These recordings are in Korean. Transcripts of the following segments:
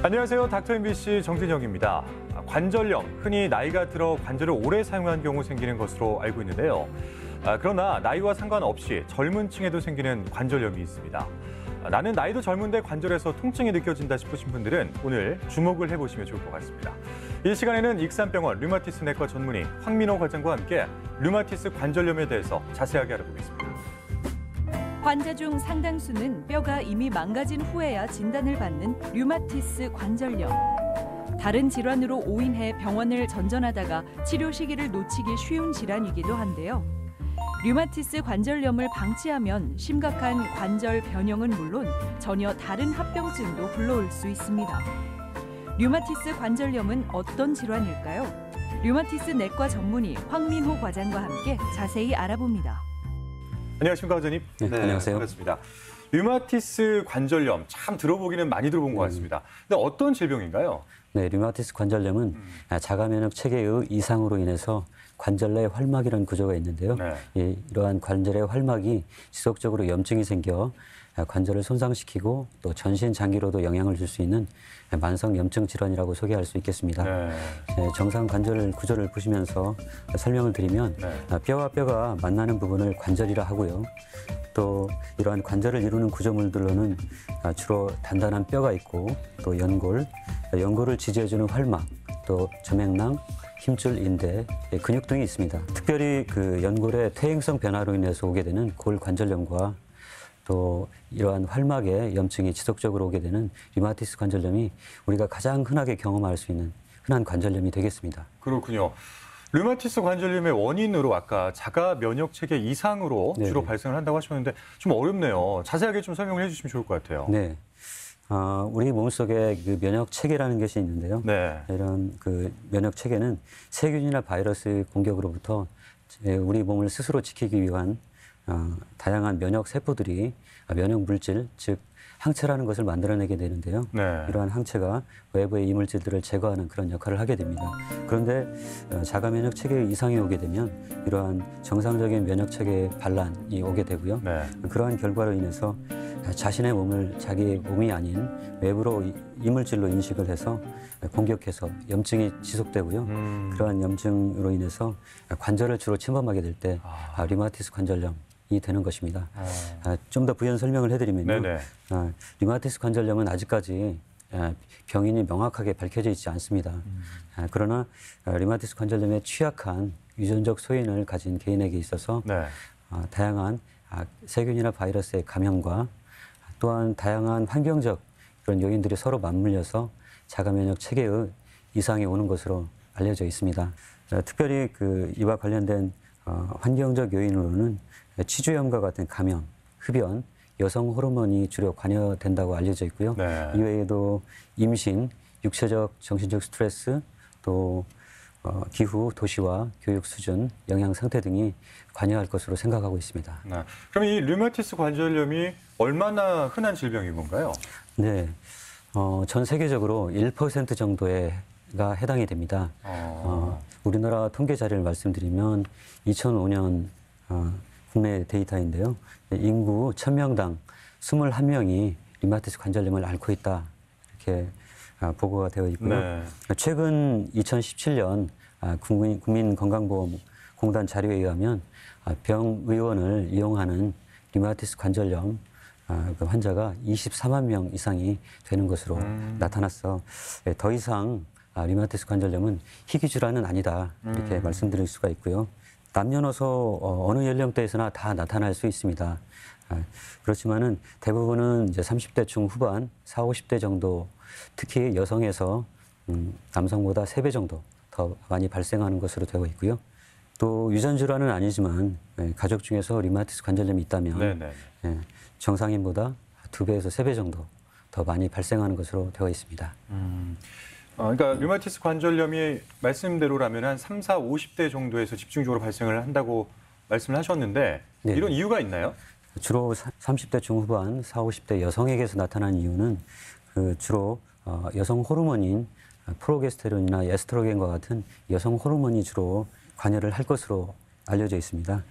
안녕하세요. 닥터 MBC 정진영입니다. 관절염, 흔히 나이가 들어 관절을 오래 사용한 경우 생기는 것으로 알고 있는데요. 그러나 나이와 상관없이 젊은 층에도 생기는 관절염이 있습니다. 나는 나이도 젊은데 관절에서 통증이 느껴진다 싶으신 분들은 오늘 주목을 해보시면 좋을 것 같습니다. 이 시간에는 익산병원 류마티스 내과 전문의 황민호 과장과 함께 류마티스 관절염에 대해서 자세하게 알아보겠습니다. 환자 중 상당수는 뼈가 이미 망가진 후에야 진단을 받는 류마티스 관절염. 다른 질환으로 오인해 병원을 전전하다가 치료 시기를 놓치기 쉬운 질환이기도 한데요. 류마티스 관절염을 방치하면 심각한 관절 변형은 물론 전혀 다른 합병증도 불러올 수 있습니다. 류마티스 관절염은 어떤 질환일까요? 류마티스 내과 전문의 황민호 과장과 함께 자세히 알아봅니다. 안녕하십니까, 과장님. 네, 안녕하세요. 반갑습니다. 류마티스 관절염 참 들어보기는 많이 들어본 것 같습니다. 근데 어떤 질병인가요? 네, 류마티스 관절염은 자가 면역 체계의 이상으로 인해서 관절 내 활막이라는 구조가 있는데요. 네. 이러한 관절의 활막이 지속적으로 염증이 생겨 관절을 손상시키고 또 전신 장기로도 영향을 줄 수 있는 만성 염증 질환이라고 소개할 수 있겠습니다. 네, 정상 관절 구조를 보시면서 설명을 드리면 뼈와 뼈가 만나는 부분을 관절이라 하고요. 또 이러한 관절을 이루는 구조물들로는 주로 단단한 뼈가 있고 또 연골, 연골을 지지해주는 활막, 또 저맥낭, 힘줄, 인대, 근육 등이 있습니다. 특별히 그 연골의 퇴행성 변화로 인해서 오게 되는 골관절염과 또 이러한 활막의 염증이 지속적으로 오게 되는 류마티스 관절염이 우리가 가장 흔하게 경험할 수 있는 흔한 관절염이 되겠습니다. 그렇군요. 류마티스 관절염의 원인으로 아까 자가 면역 체계 이상으로 주로 네네. 발생을 한다고 하셨는데 좀 어렵네요. 자세하게 좀 설명을 해주시면 좋을 것 같아요. 네. 우리 몸속에 그 면역 체계라는 것이 있는데요. 네. 이런 그 면역 체계는 세균이나 바이러스 공격으로부터 우리 몸을 스스로 지키기 위한 다양한 면역 세포들이 면역 물질, 즉 항체라는 것을 만들어내게 되는데요. 네. 이러한 항체가 외부의 이물질들을 제거하는 그런 역할을 하게 됩니다. 그런데 자가 면역 체계의 이상이 오게 되면 이러한 정상적인 면역 체계의 반란이 오게 되고요. 네. 그러한 결과로 인해서 자신의 몸을 자기 몸이 아닌 외부로 이물질로 인식을 해서 공격해서 염증이 지속되고요. 그러한 염증으로 인해서 관절을 주로 침범하게 될 때 류마티스 관절염이 되는 것입니다. 좀 더 부연 설명을 해드리면요. 류마티스 관절염은 아직까지 병인이 명확하게 밝혀져 있지 않습니다. 그러나 류마티스 관절염에 취약한 유전적 소인을 가진 개인에게 있어서 다양한 세균이나 바이러스의 감염과 또한 다양한 환경적 그런 요인들이 서로 맞물려서 자가 면역 체계의 이상이 오는 것으로 알려져 있습니다. 특별히 이와 관련된 환경적 요인으로는 치주염과 같은 감염, 흡연, 여성 호르몬이 주로 관여된다고 알려져 있고요. 이외에도 임신, 육체적, 정신적 스트레스, 또 기후, 도시화, 교육 수준, 영양 상태 등이 관여할 것으로 생각하고 있습니다. 그럼 이 류마티스 관절염이 얼마나 흔한 질병인 건가요? 네, 전 세계적으로 1% 정도가 해당이 됩니다. 우리나라 통계 자료를 말씀드리면 2005년 국내 데이터인데요. 인구 1000명당 21명이 류마티스 관절염을 앓고 있다. 이렇게 보고가 되어 있고요. 최근 2017년 국민건강보험공단 자료에 의하면 병의원을 이용하는 류마티스 관절염 환자가 24만 명 이상이 되는 것으로 나타났어 더 이상 류마티스 관절염은 희귀 질환은 아니다. 이렇게 말씀드릴 수가 있고요. 남녀노소 어느 연령대에서나 다 나타날 수 있습니다. 그렇지만은 대부분은 이제 30대 중후반, 40, 50대 정도, 특히 여성에서 남성보다 3배 정도 더 많이 발생하는 것으로 되어 있고요. 또 유전 질환은 아니지만 가족 중에서 류마티스 관절염이 있다면 정상인보다 2배에서 3배 정도 더 많이 발생하는 것으로 되어 있습니다. 그러니까 류마티스 관절염이 말씀대로라면 한 3, 4, 50대 정도에서 집중적으로 발생을 한다고 말씀을 하셨는데 이런 이유가 있나요? 주로 30대 중후반, 40, 50대 여성에게서 나타나는 이유는 주로 여성 호르몬인 프로게스테론이나 에스트로겐과 같은 여성 호르몬이 주로 관여를 할 것으로 알려져 있습니다.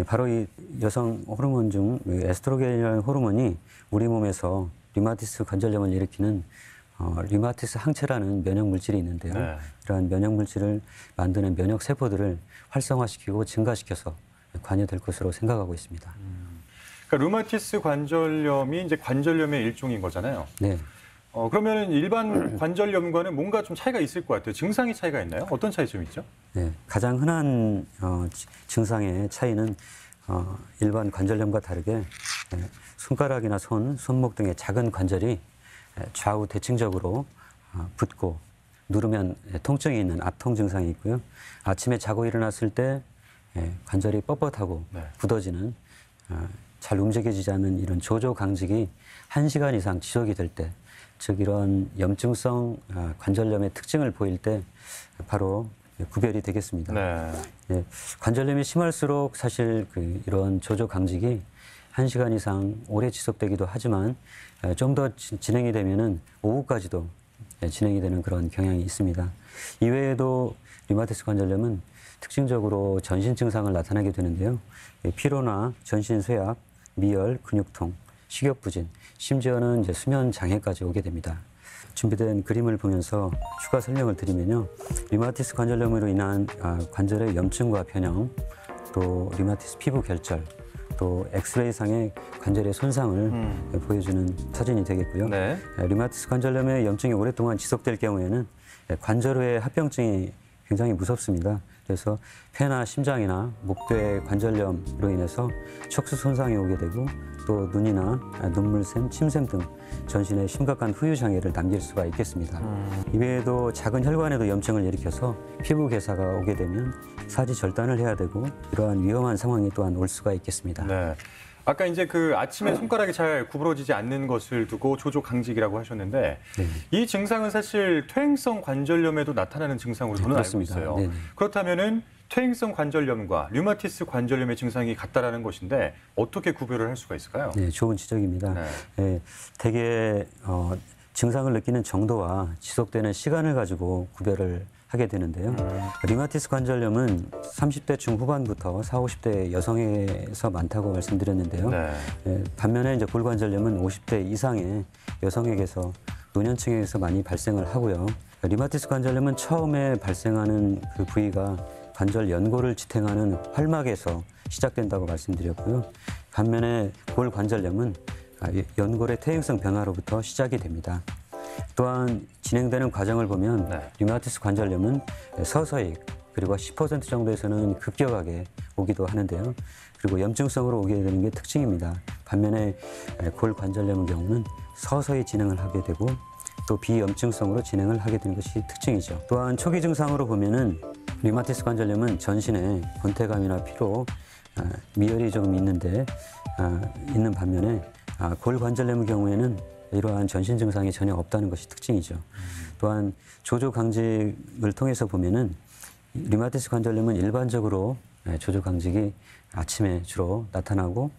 바로 이 여성 호르몬 중 에스트로겐이라는 호르몬이 우리 몸에서 류마티스 관절염을 일으키는 류마티스 항체라는 면역 물질이 있는데요. 네. 이러한 면역 물질을 만드는 면역 세포들을 활성화시키고 증가시켜서 관여될 것으로 생각하고 있습니다. 그러니까 류마티스 관절염이 이제 관절염의 일종인 거잖아요. 네. 그러면 일반 관절염과는 뭔가 좀 차이가 있을 것 같아요. 증상이 차이가 있나요? 어떤 차이점이 있죠? 네, 가장 흔한 증상의 차이는 일반 관절염과 다르게 손가락이나 손목 등의 작은 관절이 좌우 대칭적으로 붓고 누르면 통증이 있는 압통 증상이 있고요. 아침에 자고 일어났을 때 관절이 뻣뻣하고 네. 굳어지는 잘 움직여지지 않는 이런 조조 강직이 1시간 이상 지속이 될 때, 즉 이런 염증성 관절염의 특징을 보일 때 바로 구별이 되겠습니다. 네. 예, 관절염이 심할수록 사실 이런 조조 강직이 1시간 이상 오래 지속되기도 하지만 좀 더 진행이 되면은 오후까지도 진행이 되는 그런 경향이 있습니다. 이외에도 류마티스 관절염은 특징적으로 전신 증상을 나타내게 되는데요. 피로나 전신 쇠약, 미열, 근육통, 식욕부진, 심지어는 이제 수면 장애까지 오게 됩니다. 준비된 그림을 보면서 추가 설명을 드리면요. 류마티스 관절염으로 인한 관절의 염증과 변형, 또 류마티스 피부 결절, 또 엑스레이상의 관절의 손상을 보여주는 사진이 되겠고요. 네. 류마티스 관절염의 염증이 오랫동안 지속될 경우에는 관절후의 합병증이 굉장히 무섭습니다. 그래서 폐나 심장이나 목뼈의 관절염으로 인해서 척수 손상이 오게 되고 또 눈이나 눈물샘, 침샘 등 전신에 심각한 후유 장애를 남길 수가 있겠습니다. 이외에도 작은 혈관에도 염증을 일으켜서 피부 괴사가 오게 되면 사지 절단을 해야 되고 이러한 위험한 상황이 또한 올 수가 있겠습니다. 네. 아까 이제 그 아침에 손가락이 잘 구부러지지 않는 것을 두고 조조 강직이라고 하셨는데 네. 이 증상은 사실 퇴행성 관절염에도 나타나는 증상으로 저는 알고 그렇습니다. 있어요. 네네. 그렇다면은 퇴행성 관절염과 류마티스 관절염의 증상이 같다라는 것인데 어떻게 구별을 할 수가 있을까요? 네, 좋은 지적입니다. 네. 예, 대개 증상을 느끼는 정도와 지속되는 시간을 가지고 구별을 하게 되는데요. 류마티스 관절염은 30대 중후반부터 40, 50대 여성에서 많다고 말씀드렸는데요. 네. 반면에 이제 골관절염은 50대 이상의 여성에게서 노년층에서 많이 발생을 하고요. 류마티스 관절염은 처음에 발생하는 그 부위가 관절 연골을 지탱하는 활막에서 시작된다고 말씀드렸고요. 반면에 골관절염은 연골의 퇴행성 변화로부터 시작이 됩니다. 또한 진행되는 과정을 보면 네. 류마티스 관절염은 서서히 그리고 10% 정도에서는 급격하게 오기도 하는데요. 그리고 염증성으로 오게 되는 게 특징입니다. 반면에 골관절염의 경우는 서서히 진행을 하게 되고 또 비염증성으로 진행을 하게 되는 것이 특징이죠. 또한 초기 증상으로 보면은 류마티스 관절염은 전신에 권태감이나 피로, 미열이 조금 있는 반면에 골관절염의 경우에는 이러한 전신 증상이 전혀 없다는 것이 특징이죠. 또한 조조 강직을 통해서 보면은 류마티스 관절염은 일반적으로 조조 강직이 아침에 주로 나타나고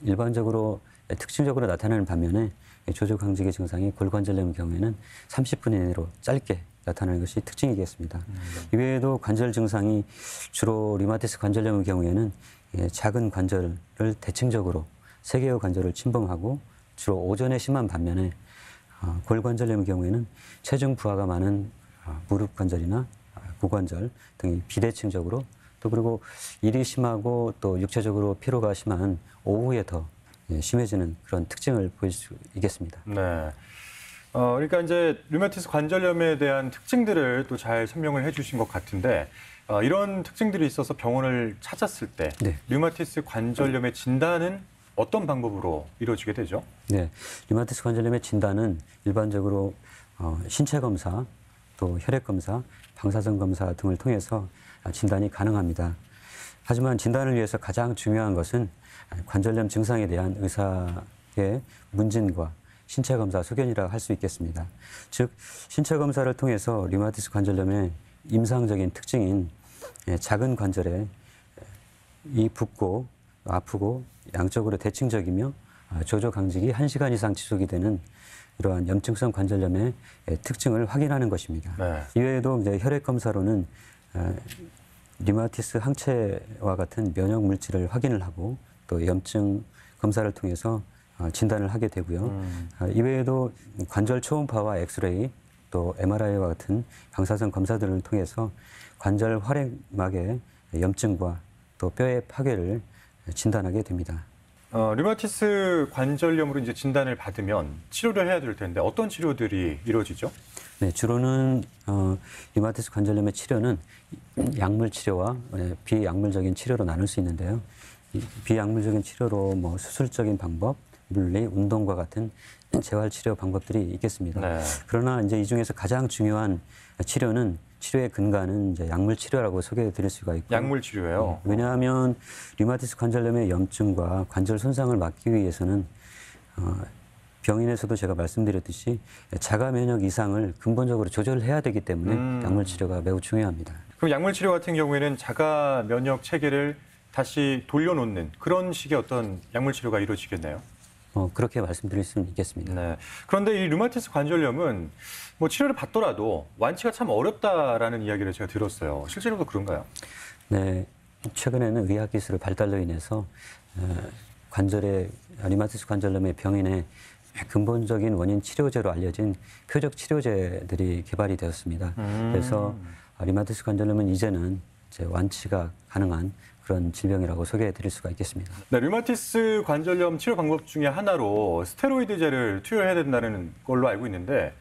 일반적으로 특징적으로 나타나는 반면에 조조 강직의 증상이 골관절염의 경우에는 30분 이내로 짧게 나타나는 것이 특징이겠습니다. 이외에도 관절 증상이 주로 류마티스 관절염의 경우에는 작은 관절을 대칭적으로 3개의 관절을 침범하고 주로 오전에 심한 반면에 골관절염의 경우에는 체중 부하가 많은 무릎 관절이나 고관절 등이 비대칭적으로 또 그리고 일이 심하고 또 육체적으로 피로가 심한 오후에 더 심해지는 그런 특징을 보일 수 있겠습니다. 네. 그러니까 이제 류마티스 관절염에 대한 특징들을 또 잘 설명을 해주신 것 같은데 이런 특징들이 있어서 병원을 찾았을 때 네. 류마티스 관절염의 진단은 어떤 방법으로 이루어지게 되죠? 네, 류마티스 관절염의 진단은 일반적으로 신체 검사, 또 혈액 검사, 방사선 검사 등을 통해서 진단이 가능합니다. 하지만 진단을 위해서 가장 중요한 것은 관절염 증상에 대한 의사의 문진과 신체 검사 소견이라 할 수 있겠습니다. 즉 신체 검사를 통해서 류마티스 관절염의 임상적인 특징인 작은 관절에 이 붓고 아프고 양쪽으로 대칭적이며 조조 강직이 1시간 이상 지속이 되는 이러한 염증성 관절염의 특징을 확인하는 것입니다. 네. 이외에도 이제 혈액 검사로는 류마티스 항체와 같은 면역 물질을 확인을 하고 또 염증 검사를 통해서 진단을 하게 되고요. 이외에도 관절 초음파와 엑스레이 또 MRI와 같은 방사선 검사들을 통해서 관절 활액막의 염증과 또 뼈의 파괴를 진단하게 됩니다. 류마티스 관절염으로 이제 진단을 받으면 치료를 해야 될 텐데 어떤 치료들이 이루어지죠? 네, 주로는 류마티스 관절염의 치료는 약물 치료와 비약물적인 치료로 나눌 수 있는데요. 이 비약물적인 치료로 뭐 수술적인 방법, 물리, 운동과 같은 재활 치료 방법들이 있겠습니다. 네. 그러나 이제 이 중에서 가장 중요한 치료는 치료의 근간은 이제 약물 치료라고 소개해 드릴 수가 있고. 약물 치료예요. 왜냐하면 류마티스 관절염의 염증과 관절 손상을 막기 위해서는 병인에서도 제가 말씀드렸듯이 자가 면역 이상을 근본적으로 조절해야 되기 때문에 약물 치료가 매우 중요합니다. 그럼 약물 치료 같은 경우에는 자가 면역 체계를 다시 돌려놓는 그런 식의 어떤 약물 치료가 이루어지겠네요. 그렇게 말씀드릴 수는 있겠습니다. 네. 그런데 이 류마티스 관절염은 뭐 치료를 받더라도 완치가 참 어렵다라는 이야기를 제가 들었어요. 실제로도 그런가요? 네. 최근에는 의학 기술의 발달로 인해서 류마티스 관절염의 병인의 근본적인 원인 치료제로 알려진 표적 치료제들이 개발이 되었습니다. 그래서 류마티스 관절염은 이제는 이제 완치가 가능한 그런 질병이라고 소개해 드릴 수가 있겠습니다. 네, 류마티스 관절염 치료 방법 중에 하나로 스테로이드제를 투여해야 된다는 걸로 알고 있는데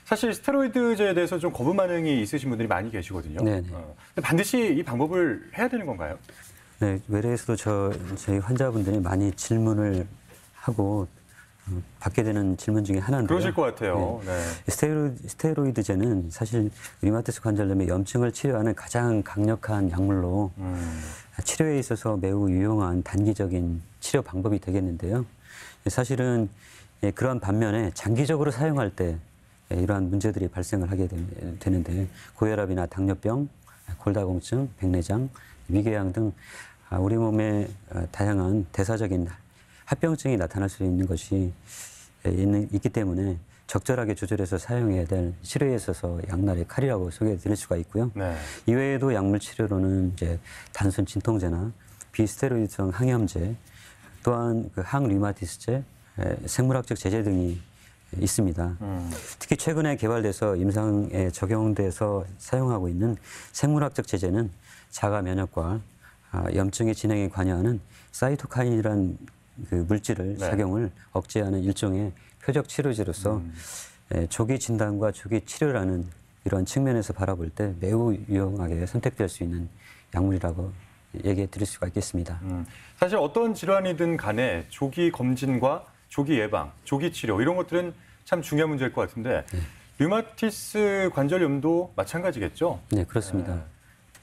사실 스테로이드제에 대해서 좀 거부 반응이 있으신 분들이 많이 계시거든요. 네네. 근데 반드시 이 방법을 해야 되는 건가요? 네, 외래에서도 저희 환자분들이 많이 질문을 하고 받게 되는 질문 중에 하나인데요. 그러실 것 같아요. 네. 스테로이드제는 사실 류마티스 관절염의 염증을 치료하는 가장 강력한 약물로 치료에 있어서 매우 유용한 단기적인 치료 방법이 되겠는데요. 사실은 그러한 반면에 장기적으로 사용할 때 이러한 문제들이 발생을 하게 되는데 고혈압이나 당뇨병, 골다공증, 백내장, 위궤양 등 우리 몸에 다양한 대사적인 합병증이 나타날 수 있는 것이 있기 때문에 적절하게 조절해서 사용해야 될 치료에 있어서 양날의 칼이라고 소개해 드릴 수가 있고요. 네. 이외에도 약물 치료로는 이제 단순 진통제나 비스테로이드성 항염제, 또한 그 항류마티스제, 생물학적 제제 등이 있습니다. 특히 최근에 개발돼서 임상에 적용돼서 사용하고 있는 생물학적 제제는 자가 면역과 염증의 진행에 관여하는 사이토카인이라는 그 물질을 작용을 억제하는 일종의 표적 치료제로서 조기 진단과 조기 치료라는 이런 측면에서 바라볼 때 매우 유용하게 선택될 수 있는 약물이라고 얘기해 드릴 수가 있겠습니다. 사실 어떤 질환이든 간에 조기 검진과 조기 예방, 조기 치료 이런 것들은 참 중요한 문제일 것 같은데 류마티스 관절염도 마찬가지겠죠? 네, 그렇습니다.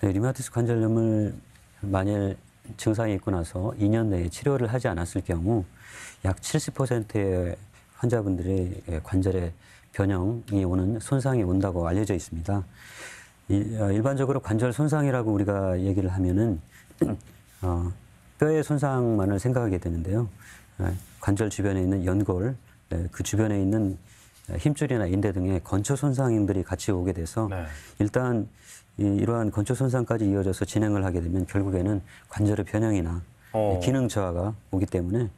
네, 류마티스 관절염을 만일 증상이 있고 나서 2년 내에 치료를 하지 않았을 경우 약 70%의 환자분들이 관절에 변형이 오는 손상이 온다고 알려져 있습니다. 일반적으로 관절 손상이라고 우리가 얘기를 하면은 뼈의 손상만을 생각하게 되는데요. 관절 주변에 있는 연골, 그 주변에 있는 힘줄이나 인대 등의 건초 손상들이 같이 오게 돼서 일단 이러한 건초 손상까지 이어져서 진행을 하게 되면 결국에는 관절의 변형이나 기능 저하가 오기 때문에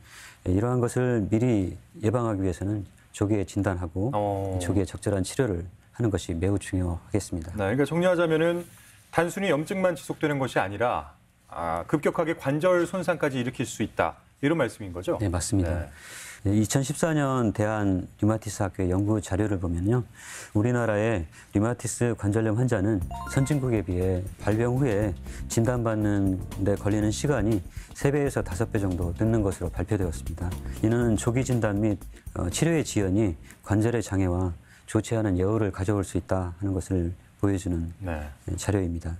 이러한 것을 미리 예방하기 위해서는 조기에 진단하고 조기에 적절한 치료를 하는 것이 매우 중요하겠습니다. 네, 그러니까 정리하자면은 단순히 염증만 지속되는 것이 아니라 급격하게 관절 손상까지 일으킬 수 있다. 이런 말씀인 거죠? 네, 맞습니다. 2014년 대한 류마티스 학회 연구 자료를 보면요. 우리나라의 류마티스 관절염 환자는 선진국에 비해 발병 후에 진단받는 데 걸리는 시간이 3배에서 5배 정도 늦는 것으로 발표되었습니다. 이는 조기 진단 및 치료의 지연이 관절의 장애와 좋지 않은 예후를 가져올 수 있다 하는 것을 보여주는 자료입니다.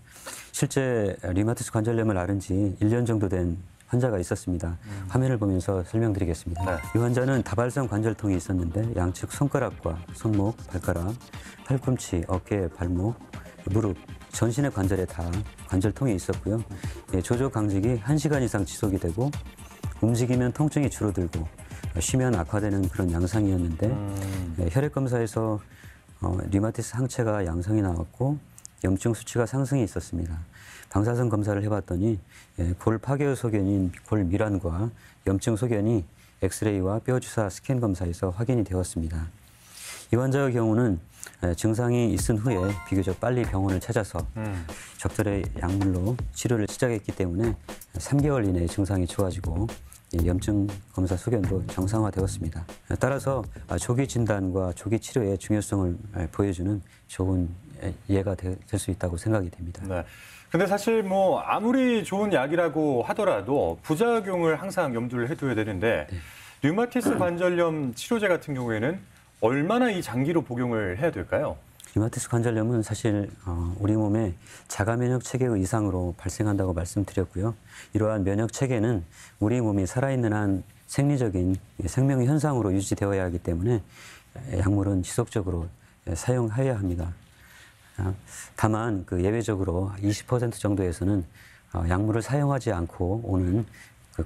실제 류마티스 관절염을 앓은 지 1년 정도 된 환자가 있었습니다. 화면을 보면서 설명드리겠습니다. 이 환자는 다발성 관절통이 있었는데 양측 손가락과 손목, 발가락, 팔꿈치, 어깨, 발목, 무릎, 전신의 관절에 다 관절통이 있었고요. 조조 강직이 1시간 이상 지속이 되고 움직이면 통증이 줄어들고 쉬면 악화되는 그런 양상이었는데 혈액 검사에서 류마티스 항체가 양성이 나왔고 염증 수치가 상승이 있었습니다. 방사선 검사를 해봤더니 골 파괴 소견인 골 미란과 염증 소견이 엑스레이와 뼈 주사 스캔 검사에서 확인이 되었습니다. 이 환자의 경우는 증상이 있은 후에 비교적 빨리 병원을 찾아서 적절의 약물로 치료를 시작했기 때문에 3개월 이내에 증상이 좋아지고 염증 검사 소견도 정상화되었습니다. 따라서 조기 진단과 조기 치료의 중요성을 보여주는 좋은 예가 될 수 있다고 생각이 됩니다. 네. 근데 사실 뭐 아무리 좋은 약이라고 하더라도 부작용을 항상 염두를 해둬야 되는데 류마티스 관절염 치료제 같은 경우에는 얼마나 이 장기로 복용을 해야 될까요? 류마티스 관절염은 사실 우리 몸의 자가 면역 체계 이상으로 발생한다고 말씀드렸고요. 이러한 면역 체계는 우리 몸이 살아있는 한 생리적인 생명 현상으로 유지되어야 하기 때문에 약물은 지속적으로 사용해야 합니다. 다만 예외적으로 20% 정도에서는 약물을 사용하지 않고 오는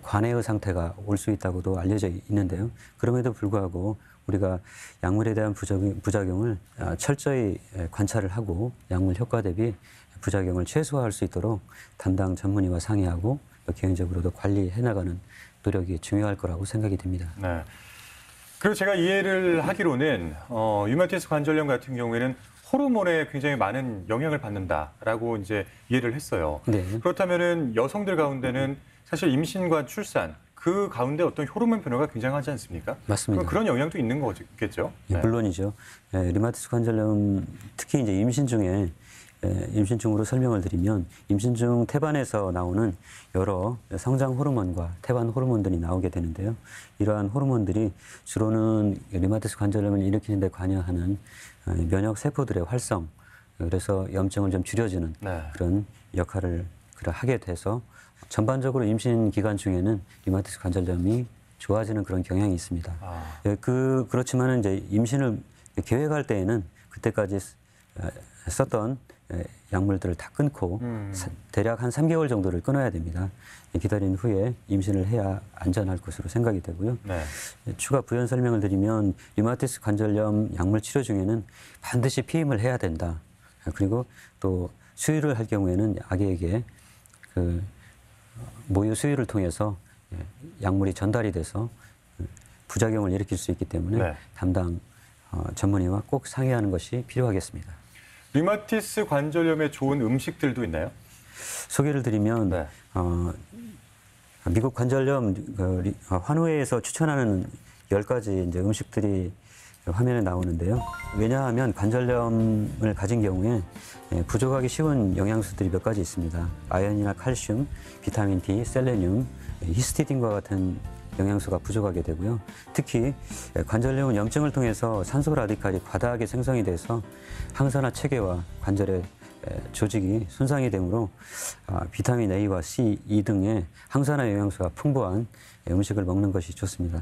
관해의 상태가 올 수 있다고도 알려져 있는데요. 그럼에도 불구하고 우리가 약물에 대한 부작용을 철저히 관찰을 하고 약물 효과 대비 부작용을 최소화할 수 있도록 담당 전문의와 상의하고 개인적으로도 관리해 나가는 노력이 중요할 거라고 생각이 됩니다. 네. 그리고 제가 이해를 하기로는 류마티스 관절염 같은 경우에는 호르몬에 굉장히 많은 영향을 받는다라고 이제 이해를 했어요. 네. 그렇다면은 여성들 가운데는 사실 임신과 출산 그 가운데 어떤 호르몬 변화가 굉장하지 않습니까? 맞습니다. 그런 영향도 있는 거겠죠? 네. 물론이죠. 류마티스 관절염 특히 이제 임신 중으로 설명을 드리면 임신 중 태반에서 나오는 여러 성장 호르몬과 태반 호르몬들이 나오게 되는데요. 이러한 호르몬들이 주로는 류마티스 관절염을 일으키는 데 관여하는 면역 세포들의 활성, 그래서 염증을 좀 줄여주는 그런 역할을 하게 돼서 전반적으로 임신 기간 중에는 류마티스 관절염이 좋아지는 그런 경향이 있습니다. 그렇지만은 이제 임신을 계획할 때에는 그때까지 썼던 약물들을 다 끊고 대략 한 3개월 정도를 끊어야 됩니다. 기다린 후에 임신을 해야 안전할 것으로 생각이 되고요. 네. 추가 부연 설명을 드리면 류마티스 관절염 약물 치료 중에는 반드시 피임을 해야 된다. 그리고 또 수유를 할 경우에는 아기에게 모유 수유를 통해서 약물이 전달이 돼서 부작용을 일으킬 수 있기 때문에 담당 전문의와 꼭 상의하는 것이 필요하겠습니다. 류마티스 관절염에 좋은 음식들도 있나요? 소개를 드리면 미국 관절염 환우회에서 추천하는 10가지 이제 음식들이 화면에 나오는데요. 왜냐하면 관절염을 가진 경우에 부족하기 쉬운 영양소들이 몇 가지 있습니다. 아연이나 칼슘, 비타민 D, 셀레늄, 히스티딘과 같은 영양소가 부족하게 되고요. 특히 관절염은 염증을 통해서 산소 라디칼이 과다하게 생성이 돼서 항산화 체계와 관절의 조직이 손상이 되므로 비타민 A와 C, E 등의 항산화 영양소가 풍부한 음식을 먹는 것이 좋습니다.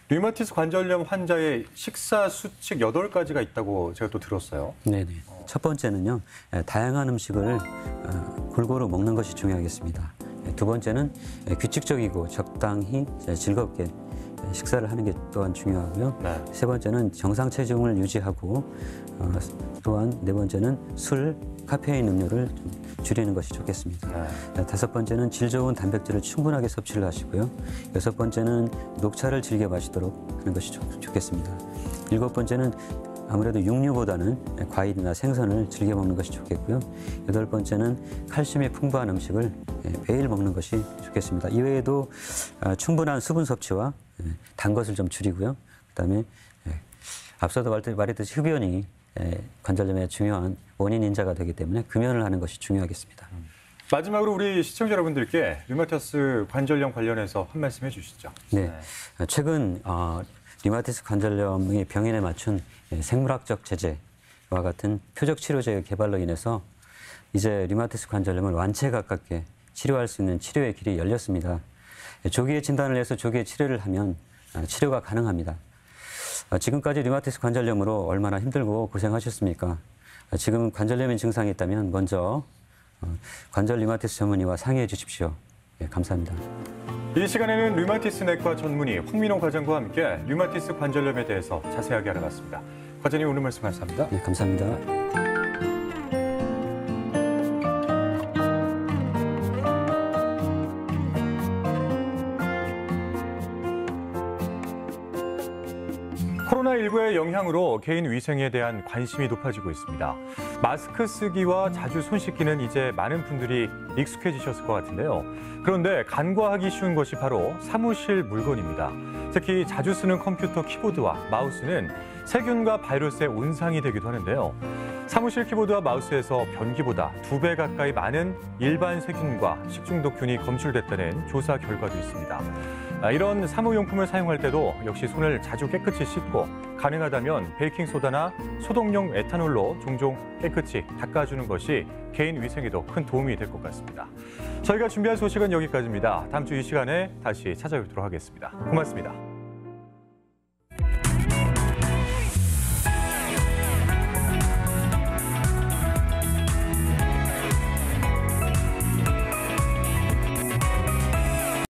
류마티스 관절염 환자의 식사 수칙 8가지가 있다고 제가 또 들었어요. 네네. 첫 번째는요, 다양한 음식을 골고루 먹는 것이 중요하겠습니다. 두 번째는 규칙적이고 적당히 즐겁게 식사를 하는 게 또한 중요하고요. 세 번째는 정상 체중을 유지하고 또한 네 번째는 술, 카페인 음료를 좀 줄이는 것이 좋겠습니다. 다섯 번째는 질 좋은 단백질을 충분하게 섭취를 하시고요. 여섯 번째는 녹차를 즐겨 마시도록 하는 것이 좋겠습니다. 일곱 번째는 아무래도 육류보다는 과일이나 생선을 즐겨 먹는 것이 좋겠고요. 여덟 번째는 칼슘이 풍부한 음식을 매일 먹는 것이 좋겠습니다. 이외에도 충분한 수분 섭취와 단 것을 좀 줄이고요. 그다음에 앞서도 말했듯이 흡연이 관절염의 중요한 원인 인자가 되기 때문에 금연을 하는 것이 중요하겠습니다. 마지막으로 우리 시청자 여러분들께 류마티스 관절염 관련해서 한 말씀 해주시죠. 네, 최근 류마티스 관절염의 병인에 맞춘 생물학적 제재와 같은 표적 치료제의 개발로 인해서 이제 류마티스 관절염을 완치에 가깝게 치료할 수 있는 치료의 길이 열렸습니다. 조기에 진단을 해서 조기에 치료를 하면 치료가 가능합니다. 지금까지 류마티스 관절염으로 얼마나 힘들고 고생하셨습니까? 지금 관절염의 증상이 있다면 먼저 관절 류마티스 전문의와 상의해 주십시오. 감사합니다. 이 시간에는 류마티스 내과 전문의 황민호 과장과 함께 류마티스 관절염에 대해서 자세하게 알아봤습니다. 과장님 오늘 말씀 감사합니다. 네, 감사합니다. 코로나19의 영향으로 개인 위생에 대한 관심이 높아지고 있습니다. 마스크 쓰기와 자주 손 씻기는 이제 많은 분들이 익숙해지셨을 것 같은데요. 그런데 간과하기 쉬운 것이 바로 사무실 물건입니다. 특히 자주 쓰는 컴퓨터 키보드와 마우스는 세균과 바이러스의 온상이 되기도 하는데요. 사무실 키보드와 마우스에서 변기보다 2배 가까이 많은 일반 세균과 식중독균이 검출됐다는 조사 결과도 있습니다. 이런 사무용품을 사용할 때도 역시 손을 자주 깨끗이 씻고 가능하다면 베이킹소다나 소독용 에탄올로 종종 깨끗이 닦아주는 것이 개인 위생에도 큰 도움이 될 것 같습니다. 저희가 준비한 소식은 여기까지입니다. 다음 주 이 시간에 다시 찾아뵙도록 하겠습니다. 고맙습니다.